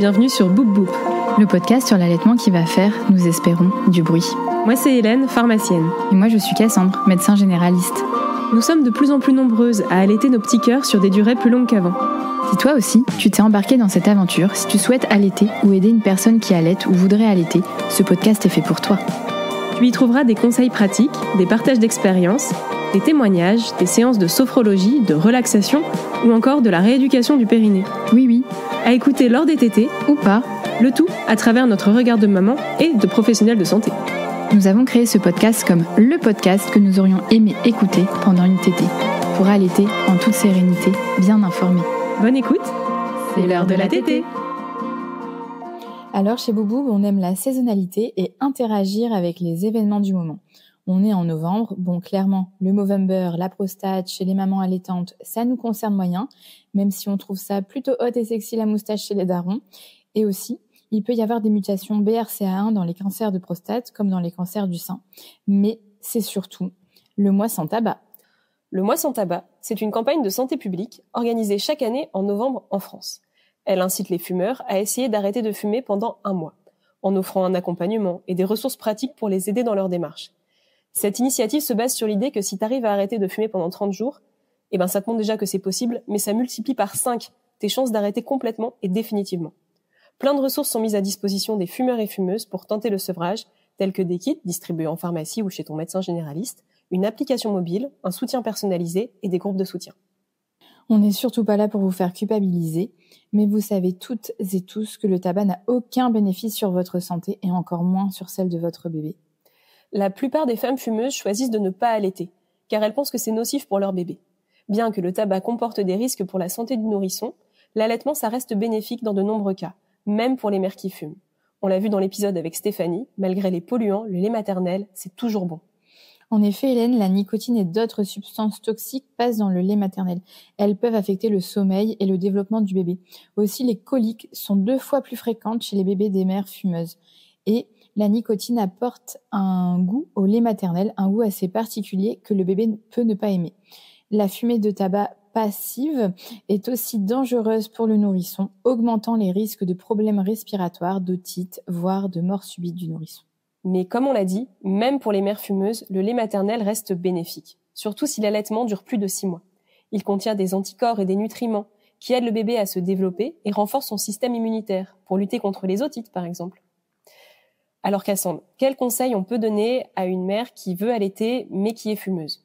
bienvenue sur Boop Boop, le podcast sur l'allaitement qui va faire, nous espérons, du bruit. Moi c'est Hélène, pharmacienne. Et moi je suis Cassandre, médecin généraliste. Nous sommes de plus en plus nombreuses à allaiter nos petits cœurs sur des durées plus longues qu'avant. Si toi aussi, tu t'es embarqué dans cette aventure, si tu souhaites allaiter ou aider une personne qui allaite ou voudrait allaiter, ce podcast est fait pour toi. Tu y trouveras des conseils pratiques, des partages d'expériences, des témoignages, des séances de sophrologie, de relaxation ou encore de la rééducation du périnée. Oui, à écouter lors des tétés ou pas, le tout à travers notre regard de maman et de professionnels de santé. Nous avons créé ce podcast comme le podcast que nous aurions aimé écouter pendant une tétée, pour allaiter en toute sérénité, bien informé. Bonne écoute, c'est l'heure de la tétée. Alors chez Boop Boop, on aime la saisonnalité et interagir avec les événements du moment. On est en novembre, bon clairement, le Movember, la prostate, chez les mamans allaitantes, ça nous concerne moyen, même si on trouve ça plutôt hot et sexy la moustache chez les darons. Et aussi, il peut y avoir des mutations BRCA1 dans les cancers de prostate comme dans les cancers du sein. Mais c'est surtout le mois sans tabac. Le mois sans tabac, c'est une campagne de santé publique organisée chaque année en novembre en France. Elle incite les fumeurs à essayer d'arrêter de fumer pendant 1 mois, en offrant un accompagnement et des ressources pratiques pour les aider dans leur démarche. Cette initiative se base sur l'idée que si tu arrives à arrêter de fumer pendant 30 jours, ça te montre déjà que c'est possible, mais ça multiplie par 5 tes chances d'arrêter complètement et définitivement. Plein de ressources sont mises à disposition des fumeurs et fumeuses pour tenter le sevrage, tels que des kits distribués en pharmacie ou chez ton médecin généraliste, une application mobile, un soutien personnalisé et des groupes de soutien. On n'est surtout pas là pour vous faire culpabiliser, mais vous savez toutes et tous que le tabac n'a aucun bénéfice sur votre santé et encore moins sur celle de votre bébé. La plupart des femmes fumeuses choisissent de ne pas allaiter, car elles pensent que c'est nocif pour leur bébé. Bien que le tabac comporte des risques pour la santé du nourrisson, l'allaitement ça reste bénéfique dans de nombreux cas, même pour les mères qui fument. On l'a vu dans l'épisode avec Stéphanie, malgré les polluants, le lait maternel, c'est toujours bon. En effet, Hélène, la nicotine et d'autres substances toxiques passent dans le lait maternel. Elles peuvent affecter le sommeil et le développement du bébé. Aussi, les coliques sont 2 fois plus fréquentes chez les bébés des mères fumeuses. Et la nicotine apporte un goût au lait maternel, un goût assez particulier que le bébé peut ne pas aimer. La fumée de tabac passive est aussi dangereuse pour le nourrisson, augmentant les risques de problèmes respiratoires, d'otite, voire de mort subite du nourrisson. Mais comme on l'a dit, même pour les mères fumeuses, le lait maternel reste bénéfique, surtout si l'allaitement dure plus de 6 mois. Il contient des anticorps et des nutriments qui aident le bébé à se développer et renforcent son système immunitaire pour lutter contre les otites, par exemple. Alors Cassandre, quels conseils on peut donner à une mère qui veut allaiter mais qui est fumeuse ?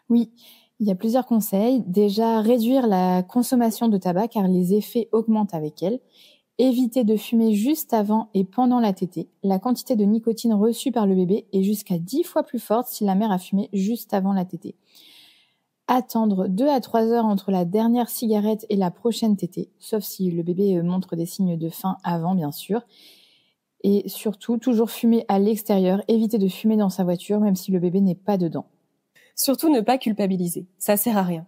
Oui, il y a plusieurs conseils. Déjà, réduire la consommation de tabac car les effets augmentent avec elle. Éviter de fumer juste avant et pendant la tétée. La quantité de nicotine reçue par le bébé est jusqu'à 10 fois plus forte si la mère a fumé juste avant la tétée. Attendre 2 à 3 heures entre la dernière cigarette et la prochaine tétée, sauf si le bébé montre des signes de faim avant, bien sûr. Et surtout, toujours fumer à l'extérieur. Éviter de fumer dans sa voiture, même si le bébé n'est pas dedans. Surtout ne pas culpabiliser, ça sert à rien.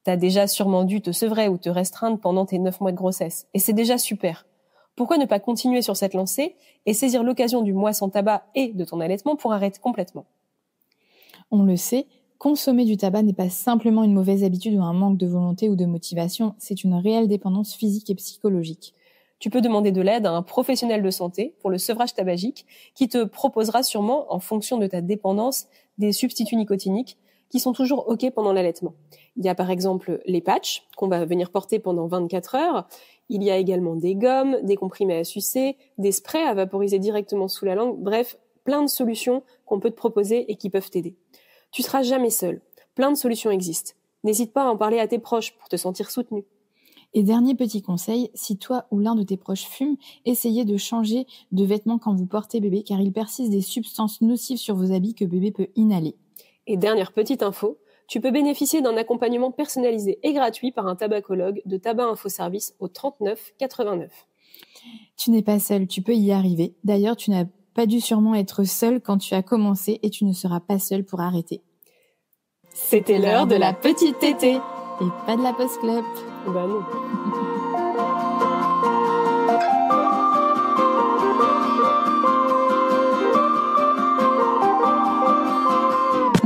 T'as déjà sûrement dû te sevrer ou te restreindre pendant tes 9 mois de grossesse. Et c'est déjà super. Pourquoi ne pas continuer sur cette lancée et saisir l'occasion du mois sans tabac et de ton allaitement pour arrêter complètement ? On le sait, consommer du tabac n'est pas simplement une mauvaise habitude ou un manque de volonté ou de motivation, c'est une réelle dépendance physique et psychologique. Tu peux demander de l'aide à un professionnel de santé pour le sevrage tabagique qui te proposera sûrement, en fonction de ta dépendance, des substituts nicotiniques qui sont toujours OK pendant l'allaitement. Il y a par exemple les patchs qu'on va venir porter pendant 24 heures. Il y a également des gommes, des comprimés à sucer, des sprays à vaporiser directement sous la langue. Bref, plein de solutions qu'on peut te proposer et qui peuvent t'aider. Tu seras jamais seul. Plein de solutions existent. N'hésite pas à en parler à tes proches pour te sentir soutenu. Et dernier petit conseil, si toi ou l'un de tes proches fume, essayez de changer de vêtements quand vous portez bébé car il persiste des substances nocives sur vos habits que bébé peut inhaler. Et dernière petite info, tu peux bénéficier d'un accompagnement personnalisé et gratuit par un tabacologue de Tabac Info Service au 39 89. Tu n'es pas seul, tu peux y arriver. D'ailleurs, tu n'as pas dû sûrement être seul quand tu as commencé et tu ne seras pas seul pour arrêter. C'était l'heure de la petite tétée. Et pas de la post-clope. Bah non.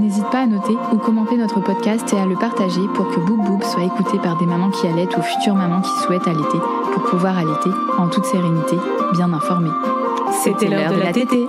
N'hésite pas à noter ou commenter notre podcast et à le partager pour que Boop Boop soit écouté par des mamans qui allaitent ou futures mamans qui souhaitent allaiter pour pouvoir allaiter en toute sérénité, bien informé. C'était l'heure de la tétée.